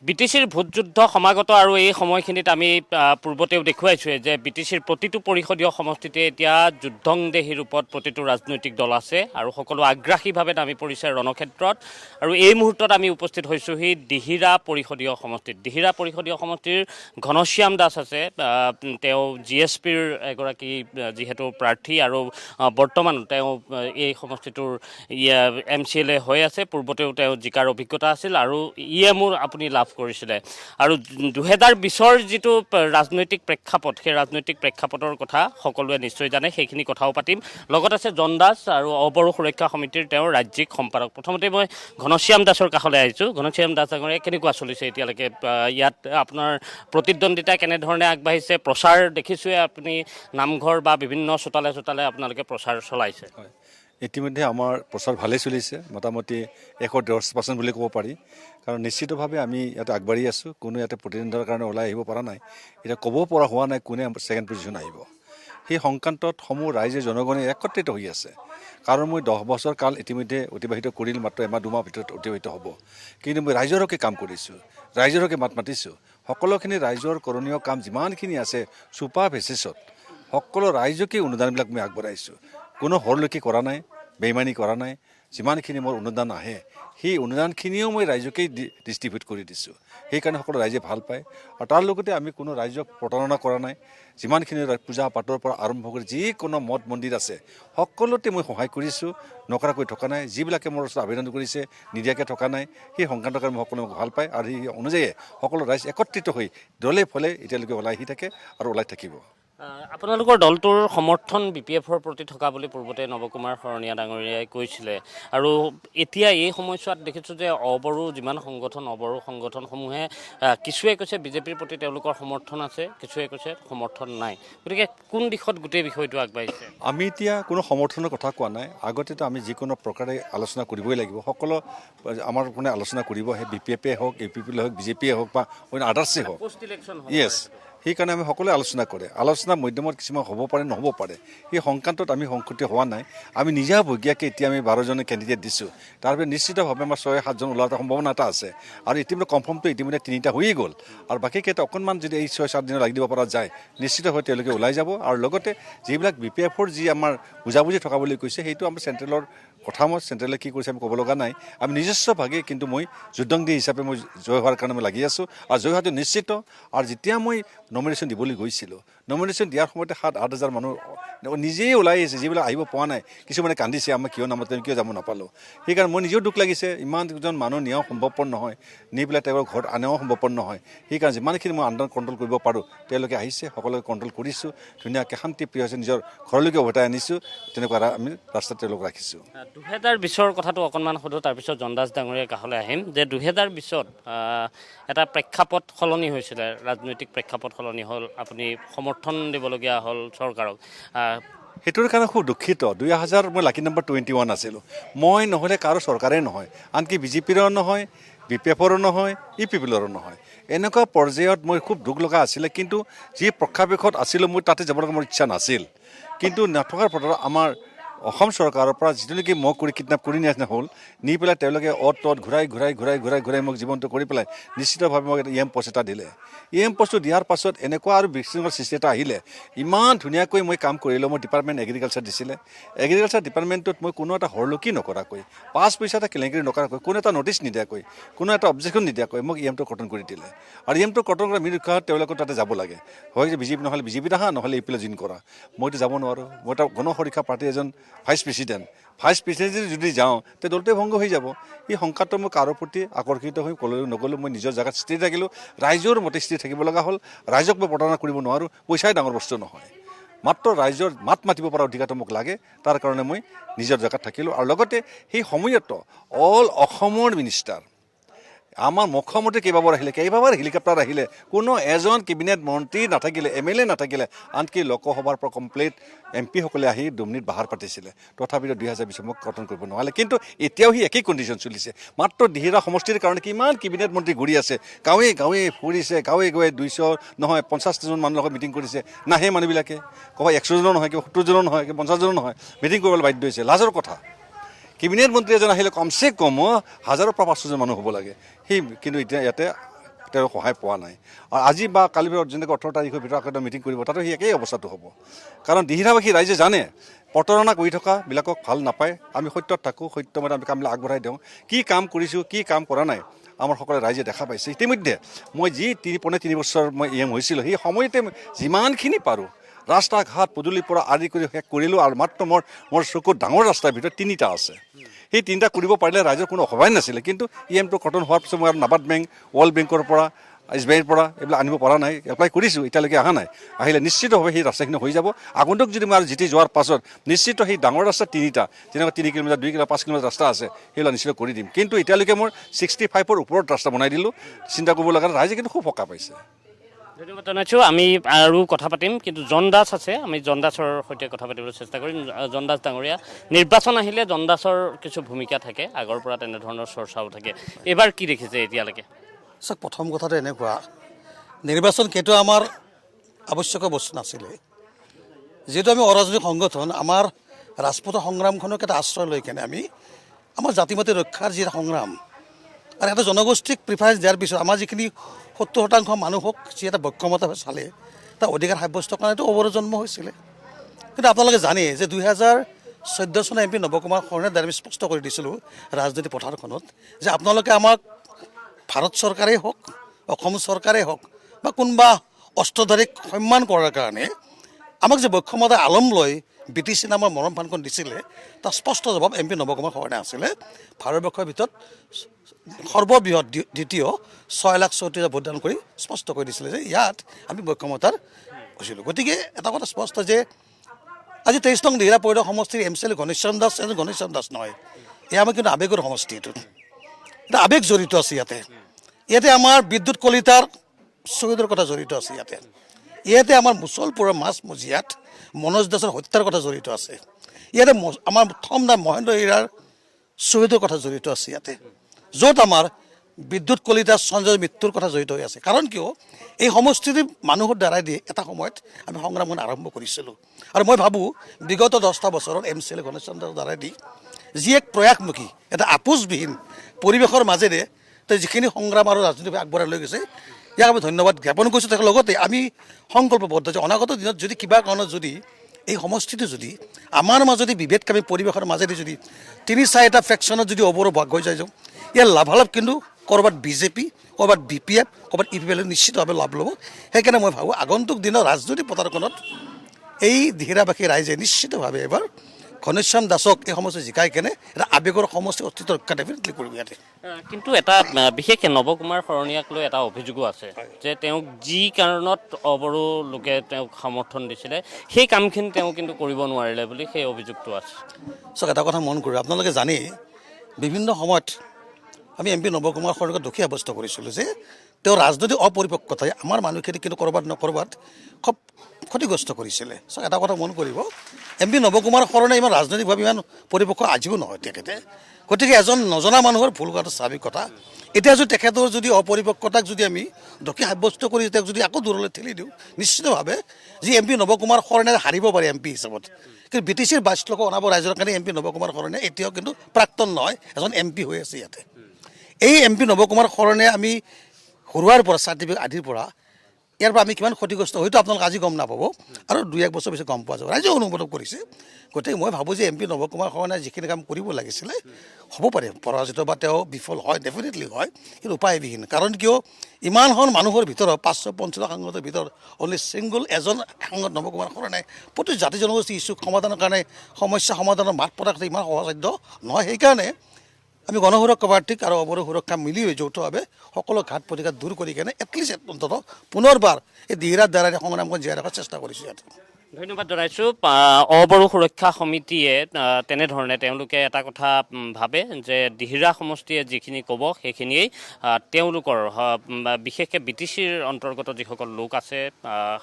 বিটিচিৰ ভোটযুদ্ধ সমাগত আৰু এই সময়খিনিত আমি পূৰ্বতেও দেখুৱাইছোঁৱে যে বিটিচিৰ প্ৰতিটো পৰিষদীয় সমষ্টিতে এতিয়া যুদ্ধংদেহী ৰূপত প্ৰতিটো ৰাজনৈতিক দল আছে আৰু সকলো আগ্ৰাসীভাৱে নামি পৰিছে ৰণক্ষেত্ৰত। আৰু এই মুহূৰ্তত আমি উপস্থিত হৈছোঁহি দিহিৰা পৰিষদীয় সমষ্টিত। দিহিৰা পৰিষদীয় সমষ্টিৰ ঘনশ্যাম দাস আছে, তেওঁ GSPৰ এগৰাকী যিহেতু প্ৰাৰ্থী আৰু বৰ্তমান তেওঁ এই সমষ্টিটোৰ MCLA হৈ আছে। পূৰ্বতেও তেওঁ জিকাৰ অভিজ্ঞতা আছিল আৰু EMO আপুনি লাভ কৰিছিলে। আৰু 2020ৰ যিটো ৰাজনৈতিক প্ৰেক্ষাপট, সেই ৰাজনৈতিক প্ৰেক্ষাপটৰ কথা সকলোৱে নিশ্চয় জানে, সেইখিনি কথাও পাতিম। লগত আছে জন দাস আৰু অবড়ো সুৰক্ষা সমিতিৰ তেওঁৰ ৰাজ্যিক সম্পাদক। প্ৰথমতে মই ঘনশ্যাম দাসৰ কাষলৈ আহিছোঁ। ঘনশ্যাম দাস ডাঙৰীয়া, কেনেকুৱা চলিছে এতিয়ালৈকে ইয়াত আপোনাৰ প্ৰতিদ্বন্দ্বিতা কেনেধৰণে আগবাঢ়িছে? প্ৰচাৰ দেখিছোঁৱে, আপুনি নামঘৰ বা বিভিন্ন চোতালে চোতালে আপোনালোকে প্ৰচাৰ চলাইছে। হয়, ইতিমধ্যে আমাৰ প্ৰচাৰ ভালেই চলিছে, মোটামুটি 110% বুলি ক'ব পাৰি। কাৰণ নিশ্চিতভাৱে আমি ইয়াতে আগবাঢ়ি আছোঁ। কোনো ইয়াতে প্ৰতিদ্বন্দ্বিতাৰ কাৰণে ওলাই আহিব পৰা নাই। এতিয়া ক'ব পৰা হোৱা নাই কোনে ছেকেণ্ড পজিশ্যন আহিব। সেই সংক্ৰান্তত সমূহ ৰাইজে জনগণে একত্ৰিত হৈ আছে। কাৰণ মই 10 বছৰ কাল ইতিমধ্যে অতিবাহিত কৰিল, মাত্ৰ এমাহ দুমাহ ভিতৰত অতিবাহিত হ'ব। কিন্তু মই ৰাইজৰ হকে কাম কৰিছোঁ, ৰাইজৰ হকে মাত মাতিছোঁ। সকলোখিনি ৰাইজৰ কৰণীয় কাম যিমানখিনি আছে চুপা বেচিছত সকলো ৰাইজকে অনুদানবিলাক মই আগবঢ়াইছোঁ। কোনো হৰলৈকে কৰা নাই, বেইমানি কৰা নাই। যিমানখিনি মোৰ অনুদান আহে সেই অনুদানখিনিও মই ৰাইজকেই ডিষ্ট্ৰিবিউট কৰি দিছোঁ। সেইকাৰণে সকলো ৰাইজে ভাল পায়। আৰু তাৰ লগতে আমি কোনো ৰাইজক প্ৰতাৰণা কৰা নাই। যিমানখিনি পূজা পাতৰ পৰা আৰম্ভ কৰি যিকোনো মঠ মন্দিৰ আছে সকলোতে মই সহায় কৰিছোঁ, নকৰাকৈ থকা নাই। যিবিলাকে মোৰ ওচৰত আবেদন কৰিছে নিদিয়াকৈ থকা নাই। সেই সংক্ৰান্তৰ কাৰণে সকলোৱে মোক ভাল পায় আৰু সেই অনুযায়ী সকলো ৰাইজ একত্ৰিত হৈ দলে ফলে এতিয়ালৈকে ওলাই আহি থাকে আৰু ওলাই থাকিব। আপোনালোকৰ দলটোৰ সমৰ্থন BPFৰ প্ৰতি থকা বুলি পূৰ্বতে নৱকুমাৰ শৰণীয়া ডাঙৰীয়াই কৈছিলে। আৰু এতিয়া এই সময়ছোৱাত দেখিছোঁ যে অবড়ো যিমান সংগঠন, অবড়ো সংগঠনসমূহে কিছুৱে কৈছে বিজেপিৰ প্ৰতি তেওঁলোকৰ সমৰ্থন আছে, কিছুৱে কৈছে সমৰ্থন নাই। গতিকে কোন দিশত গোটেই বিষয়টো আগবাঢ়িছে? আমি এতিয়া কোনো সমৰ্থনৰ কথা কোৱা নাই। আগতেতো আমি যিকোনো প্ৰকাৰে আলোচনা কৰিবই লাগিব। সকলো আমাৰ মানে আলোচনা কৰিব, সেই BPF হওক, APP হওক, BJP হওক বা অন্য আদাৰ্ছে হওক। য়েছ, সেইকাৰণে আমি সকলোৱে আলোচনা কৰে। আলোচনা মাধ্যমত কিছুমান হ'ব পাৰে, নহ'ব পাৰে। সেই সংক্ৰান্তত আমি সংকটীয় হোৱা নাই। আমি নিজাববীয়াকৈ এতিয়া আমি 12জনে কেণ্ডিডেট দিছোঁ। তাৰপিছত নিশ্চিতভাৱে আমাৰ 6-7জন ওলোৱাৰ সম্ভাৱনা এটা আছে। আৰু ইতিমধ্যে কনফাৰ্মটো ইতিমধ্যে 3টা হৈয়ে গ'ল। আৰু বাকীকেইটা অকণমান যদি এই 6-7 দিনত লাগি দিব পৰা যায়, নিশ্চিতভাৱে তেওঁলোকে ওলাই যাব। আৰু লগতে যিবিলাক BPFৰ যি আমাৰ বুজাবুজি থকা বুলি কৈছে, সেইটো আমাৰ চেণ্ট্ৰেলৰ কথা। মই চেণ্ট্ৰেলে কি কৰিছে আমি ক'ব লগা নাই। আমি নিজস্বভাৱে কিন্তু মই যুদ্ধংদেহী হিচাপে মই জয় হোৱাৰ কাৰণে মই লাগি আছোঁ আৰু জয় হোৱাটো নিশ্চিত। আৰু যেতিয়া মই নমিনেশ্যন দিবলৈ গৈছিলোঁ, নমিনেশ্যন দিয়াৰ সময়তে 7-8 হাজাৰ মানুহ নিজেই ওলাই আহিছে। যিবিলাক আহিব পোৱা নাই, কিছুমানে কান্দিছে আমাক কিয় নামাতিলে, কিয় যাব নাপালোঁ। সেইকাৰণে মই নিজেও দুখ লাগিছে। ইমানজন মানুহ নিয়াও সম্ভৱপৰ নহয়, নি পেলাই তেওঁলোকৰ ঘৰত আনাও সম্ভৱপৰ নহয়। সেইকাৰণে যিমানখিনি মই আণ্ডাৰ কণ্ট্ৰল কৰিব পাৰোঁ তেওঁলোকে আহিছে, সকলোকে কণ্ট্ৰল কৰিছোঁ। ধুনীয়াকৈ শান্তিপ্ৰিয় হৈছে, নিজৰ ঘৰলৈকে উভতাই আনিছোঁ। তেনেকুৱা আমি ৰাস্তাত তেওঁলোক ৰাখিছোঁ। 2020ৰ কথাটো অকণমান সোধোঁ, তাৰপিছত জন দাস ডাঙৰীয়াৰ কাষলৈ আহিম। যে 2020ত এটা প্ৰেক্ষাপট সলনি হৈছিলে, ৰাজনৈতিক প্ৰেক্ষাপট সলনি হ'ল, আপুনি সমৰ্থন দিবলগীয়া হ'ল চৰকাৰক। সেইটোৰ কাৰণে খুব দুখিত। 2000 মই লাকি নম্বৰ 21 আছিলোঁ। মই নহ'লে কাৰো চৰকাৰেই নহয়, আনকি BJPৰো নহয়, BPFৰো নহয়, EPPৰো নহয়। এনেকুৱা পৰ্যায়ত মই খুব দুখ লগা আছিলে। কিন্তু যি প্ৰেক্ষাপটত আছিলোঁ মই তাতে যাবলৈ মোৰ ইচ্ছা নাছিল। কিন্তু নথকাৰ ফলত আমাৰ অসম চৰকাৰৰ পৰা যিটো নেকি মোক কিডনেপ কৰি নিয়া হ'ল, নি পেলাই তেওঁলোকে তত ঘূৰাই মোক জীৱনটো কৰি পেলাই নিশ্চিতভাৱে মোক EM পোষ্ট এটা দিলে। EM পোষ্টটো দিয়াৰ পাছত এনেকুৱা আৰু বিশৃংখল সৃষ্টি এটা আহিলে। ইমান ধুনীয়াকৈ মই কাম কৰিলোঁ। মোৰ ডিপাৰ্টমেণ্ট এগ্ৰিকালচাৰ দিছিলে। এগ্ৰিকালচাৰ ডিপাৰ্টমেণ্টত মই কোনো এটা হৰলকি নকৰাকৈ, 5 পইচা এটা কেলেংকাৰী নকৰাকৈ, কোনো এটা নটিচ নিদিয়াকৈ, কোনো এটা অবজেকশ্যন নিদিয়াকৈ মোক EMটো কৰ্তন কৰি দিলে। আৰু EMটো কৰ্তন কৰা নিৰীক্ষা তেওঁলোকৰ তাতে যাব লাগে। হয় যে BJP নহ'লে BJP আহা, নহ'লে EPL জইন কৰা। মইতো যাব নোৱাৰোঁ। মই এটা গণসুৰক্ষা পাৰ্টীৰ এজন ভাইচ প্ৰেছিডেণ্ট যদি যাওঁ তে দলটোৱে ভংগ হৈ যাব। এই সংখ্যাটো মই কাৰো প্ৰতি আকৰ্ষিত হৈ ক'লেও নগ'লোঁ। মই নিজৰ জেগাত স্থিৰ থাকিলোঁ। ৰাইজৰ মতে স্থিৰ থাকিব লগা হ'ল। ৰাইজক মই প্ৰতাৰণা কৰিব নোৱাৰোঁ। পইচাই ডাঙৰ বস্তু নহয়, মাত্ৰ ৰাইজৰ মাত মাতিব পৰা অধিকাৰটো মোক লাগে। তাৰ কাৰণে মই নিজৰ জেগাত থাকিলোঁ। আৰু লগতে সেই সময়তো অল অসমৰ মিনিষ্টাৰ, আমাৰ মুখ্যমন্ত্ৰী কেইবাবাৰ হেলিকপ্টাৰ আহিলে, কোনো এজন কেবিনেট মন্ত্ৰী নাথাকিলে, MLA নাথাকিলে, আনকি লোকসভাৰ পৰা কমপ্লিট MP সকলে আহি 2 মিনিট বাহাৰ পাতিছিলে। তথাপিতো 2020 মোক কৰ্তন কৰিব নোৱাৰিলে। কিন্তু এতিয়াও সি একেই কণ্ডিশ্যন চলিছে। মাত্ৰ দিহিৰা সমষ্টিৰ কাৰণে কিমান কেবিনেট মন্ত্ৰী ঘূৰি আছে, গাঁৱে গাঁৱে ফুৰিছে, গাঁৱে 200 নহয় 50জন মানুহৰ লগত মিটিং কৰিছে। নাহে মানুহবিলাকে, ক'ৰবাত 100জনো নহয়, কিবা 70জনো নহয়, কিবা 50জনো নহয়, মিটিং কৰিবলৈ বাধ্য হৈছে। লাজৰ কথা। কেবিনেট মন্ত্ৰী এজন আহিলে কমচে কম 1000-500জন মানুহ হ'ব লাগে। কিন্তু এতিয়া ইয়াতে তেওঁ সহায় পোৱা নাই আৰু আজি বা কালিৰ ভিতৰত যেনেকৈ 18 তাৰিখৰ ভিতৰত আকৌ মিটিং কৰিব তাতো সেই একেই অৱস্থাটো হ'ব কাৰণ দিহিৰাবাসী ৰাইজে জানে প্ৰতাৰণা কৰি থকাবিলাকক ভাল নাপায় আমি সত্যত থাকোঁ সত্যমতে আমি কামবিলাক আগবঢ়াই দিওঁ কি কাম কৰিছোঁ কি কাম কৰা নাই আমাৰ সকলো ৰাইজে দেখা পাইছে ইতিমধ্যে মই যি 3.5 বছৰ মই EM হৈছিলোঁ সেই সময়তে যিমানখিনি পাৰোঁ ৰাস্তা ঘাট পদূলিৰ পৰা আদি কৰি শেষ কৰিলোঁ আৰু মাত্ৰ মোৰ চকুত ডাঙৰ ৰাস্তাৰ ভিতৰত 3টা আছে সেই 3টা কৰিব পাৰিলে ৰাইজৰ কোনো অভাৱাই নাছিলে কিন্তু EMটো কটন হোৱাৰ পিছত মই আৰু নাবাৰ্ড বেংক ৱৰ্ল্ড বেংকৰ পৰা SBIৰ পৰা এইবিলাক আনিব পৰা নাই এপ্লাই কৰিছোঁ এতিয়ালৈকে অহা নাই আহিলে নিশ্চিতভাৱে সেই ৰাস্তাখিনি হৈ যাব আগন্তুক যদি মই আৰু জিতি যোৱাৰ পাছত নিশ্চিত সেই ডাঙৰ ৰাস্তা 3টা যেনেকৈ 3 কিলোমিটাৰ 2 কিলোমিটাৰ 5 কিলোমিটাৰ ৰাস্তা আছে সেইবিলাক নিশ্চিত কৰি দিম কিন্তু এতিয়ালৈকে মোৰ 65ৰ ওপৰত ৰাস্তা বনাই দিলোঁ চিন্তা কৰিব লগা ৰাইজে কিন্তু খুব সকাহ পাইছে ধন্যবাদ জনাইছোঁ আমি আৰু কথা পাতিম কিন্তু জন দাস আছে আমি জন দাসৰ সৈতে কথা পাতিবলৈ চেষ্টা কৰিম জন দাস ডাঙৰীয়া নিৰ্বাচন আহিলে জন দাসৰ কিছু ভূমিকা থাকে আগৰ পৰা তেনেধৰণৰ চৰ্চাও থাকে এইবাৰ কি দেখিছে এতিয়ালৈকে চাওক প্ৰথম কথাটো এনেকুৱা নিৰ্বাচন কেইটো আমাৰ আৱশ্যকীয় বস্তু নাছিলে যিহেতু আমি অৰাজনৈতিক সংগঠন আমাৰ ৰাজপথৰ সংগ্ৰামখনক এটা আশ্ৰয় লৈ কেনে আমি আমাৰ জাতি মাতি ৰক্ষাৰ যি সংগ্ৰাম আৰু এটা জনগোষ্ঠীক প্ৰিফাৰেঞ্চ দিয়াৰ পিছত আমাৰ যিখিনি 70% মানুহক যি এটা বৈক্ষমতা চালে তাৰ অধিকাৰ সাব্যস্ত কাৰণেতো অৱৰজন্ম হৈছিলে কিন্তু আপোনালোকে জানে যে 2014 চনৰ MP নৱ কুমাৰ শৰণে দ্বাৰা আমি স্পষ্ট কৰি দিছিলোঁ ৰাজনৈতিক পথাৰখনত যে আপোনালোকে আমাক ভাৰত চৰকাৰেই হওক অসম চৰকাৰেই হওক বা কোনোবা অস্ত্ৰধাৰীক সন্মান কৰাৰ কাৰণে আমাক যে বৈক্ষমতাৰ আলম লৈ BTC নামৰ মৰম ফানখন দিছিলে তাৰ স্পষ্ট জবাব MP নৱ কুমাৰ শৰণে আছিলে ভাৰতবৰ্ষৰ ভিতৰত সৰ্ববৃহৎ দ্বিতীয় 6,34,000 ভোটদান কৰি স্পষ্ট কৰি দিছিলে যে ইয়াত আমি বৈক্ষমতাৰ হৈছিলোঁ গতিকে এটা কথা স্পষ্ট যে আজি 23 নং দিহিৰা পৰিদৰ সমষ্টিৰ MCLA ঘনশ্যাম দাস নহয় এয়া আমাৰ কিন্তু আৱেগৰ সমষ্টি এইটোত এটা আৱেগ জড়িত আছে ইয়াতে আমাৰ বিদ্যুৎ কলিতাৰ শ্বহীদৰ কথা জড়িত আছে ইয়াতে আমাৰ মুছলপুৰৰ মাছমজিয়াত মনোজ দাসৰ হত্যাৰ কথা জড়িত আছে ইয়াতে আমাৰ প্ৰথম নাম মহেন্দ্ৰ হীৰাৰ শ্বহীদৰ কথা জড়িত আছে য'ত আমাৰ বিদ্যুৎ কলিতা সঞ্জয় মৃত্যুৰ কথা জড়িত হৈ আছে কাৰণ কিয় এই সমষ্টিৰ মানুহৰ দ্বাৰাই দি এটা সময়ত আমি সংগ্ৰামখন আৰম্ভ কৰিছিলোঁ আৰু মই ভাবোঁ বিগত 10টা বছৰত MCLA ঘনশ্যাম দাসৰ দ্বাৰাই দি যি এক প্ৰয়াসমুখী এটা আপোচবিহীন পৰিৱেশৰ মাজেৰে তেওঁ যিখিনি সংগ্ৰাম আৰু ৰাজনীতি আগবঢ়াই লৈ গৈছে ইয়াক আমি ধন্যবাদ জ্ঞাপন কৰিছোঁ তাৰ লগতে আমি সংকল্পবদ্ধ যে অনাগত দিনত যদি কিবা কাৰণত যদি এই সমষ্টিটো যদি আমাৰ মাজতে বিভেদকামী পৰিৱেশৰ মাজেদি যদি 3-4টা ফেকশ্যনত যদি ভাগ হৈ যায় ইয়াৰ লাভালাভ কিন্তু ক'ৰবাত BJP ক'ৰবাত BPF ক'ৰবাত EPFL নিশ্চিতভাৱে লাভ ল'ব সেইকাৰণে মই ভাবোঁ আগন্তুক দিনৰ ৰাজনৈতিক পথাৰখনত এই দিহিৰাবাসী ৰাইজে নিশ্চিতভাৱে এবাৰ ঘনশ্যাম দাসক এই সমষ্টি জিকাই কেনে এটা আৱেগৰ সমষ্টি অস্তিত্ব ৰক্ষা ডেফিনেটলি কৰিব ইয়াতে কিন্তু এটা বিশেষকৈ নৱ কুমাৰ শৰণীয়াক লৈ এটা অভিযোগো আছে যে তেওঁক যি কাৰণত অবড়ো লোকে তেওঁক সমৰ্থন দিছিলে সেই কামখিনি তেওঁ কিন্তু কৰিব নোৱাৰিলে বুলি সেই অভিযোগটো আছে চাওক এটা কথা মন কৰোঁ আপোনালোকে জানেই বিভিন্ন সময়ত আমি MP নৱ কুমাৰ শৰণীয়াক দোষী সাব্যস্ত কৰিছিলোঁ যে তেওঁ ৰাজনৈতিক অপৰিপক্কতাই আমাৰ মানুহখিনি কিন্তু ক'ৰবাত খুব ক্ষতিগ্ৰস্ত কৰিছিলে চাওক এটা কথা মন কৰিব MP নৱ কুমাৰ শৰণে ইমান ৰাজনৈতিকভাৱে ইমান পৰিপক্ক আজিও নহয় তেখেতে গতিকে এজন নজনা মানুহৰ ভুল কৰাটো স্বাভাৱিক কথা এতিয়া যদি তেখেতৰ যদি অপৰিপক্কতাক যদি আমি দোষী সাব্যস্ত কৰি তেওঁক যদি আকৌ দূৰলৈ ঠেলি দিওঁ নিশ্চিতভাৱে যি MP নৱ কুমাৰ শৰণে হাৰিব পাৰে MP হিচাপত কিন্তু BTCৰ 22 লোকক অনাব ৰাইজৰ কাৰণে MP নৱ কুমাৰ শৰণে এতিয়াও কিন্তু প্ৰাক্তন নহয় এজন MP হৈ আছে ইয়াতে এই MP নৱ কুমাৰ শৰণে আমি হৰুৱাৰ পৰা চাৰ্টিফিকেট আদিৰ পৰা ইয়াৰ পৰা আমি কিমান ক্ষতিগ্ৰস্ত হয়তো আপোনালোকে আজি গম নাপাব আৰু 2-1 বছৰ পিছত গম পোৱা যাব ৰাইজে অনুমোদন কৰিছে গতিকে মই ভাবোঁ যে MP নৱ কুমাৰ শৰণে যিখিনি কাম কৰিব লাগিছিলে হ'ব পাৰে পৰাজিত বা তেওঁ বিফল হয় ডেফিনেটলি হয় কিন্তু উপায়বিহীন কাৰণ কিয় ইমানখন মানুহৰ ভিতৰত 550 সাংসদৰ ভিতৰত অনলি ছিংগল এজন সাংসদ নৱ কুমাৰ শৰণে প্ৰতি জাতি জনগোষ্ঠী ইছ্যু সমাধানৰ কাৰণে সমস্যা সমাধানৰ মাত পতাক ইমান সহজসাধ্য নহয় সেইকাৰণে আমি গণসুৰক্ষা প্ৰাৰ্থীক আৰু অবড়ো সুৰক্ষা মিলি যৌথভাৱে সকলো ঘাট প্ৰতিঘাত দূৰ কৰি কেনে এটলিষ্ট অন্ততঃ পুনৰবাৰ এই দিহিৰাৰ দ্বাৰাই সংগ্ৰামখন জীয়াই ৰখাৰ চেষ্টা কৰিছোঁ ইয়াত ধন্যবাদ জনাইছোঁ অবড়ো সুৰক্ষা সমিতিয়ে তেনেধৰণে তেওঁলোকে এটা কথা ভাবে যে দিহিৰা সমষ্টিয়ে যিখিনি ক'ব সেইখিনিয়েই তেওঁলোকৰ বিশেষকৈ BTCৰ অন্তৰ্গত যিসকল লোক আছে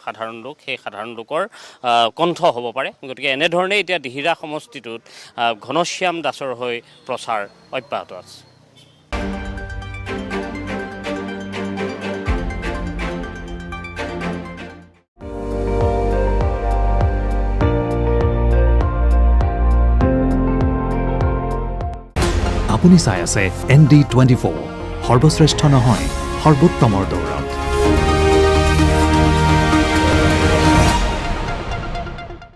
সাধাৰণ লোক সেই সাধাৰণ লোকৰ কণ্ঠ হ'ব পাৰে গতিকে এনেধৰণে এতিয়া দিহিৰা সমষ্টিটোত ঘনশ্যাম দাসৰ হৈ প্ৰচাৰ অব্যাহত আছে আপুনি চাই আছে ND24 সৰ্বশ্ৰেষ্ঠ নহয় সৰ্বোত্তমৰ দোষ।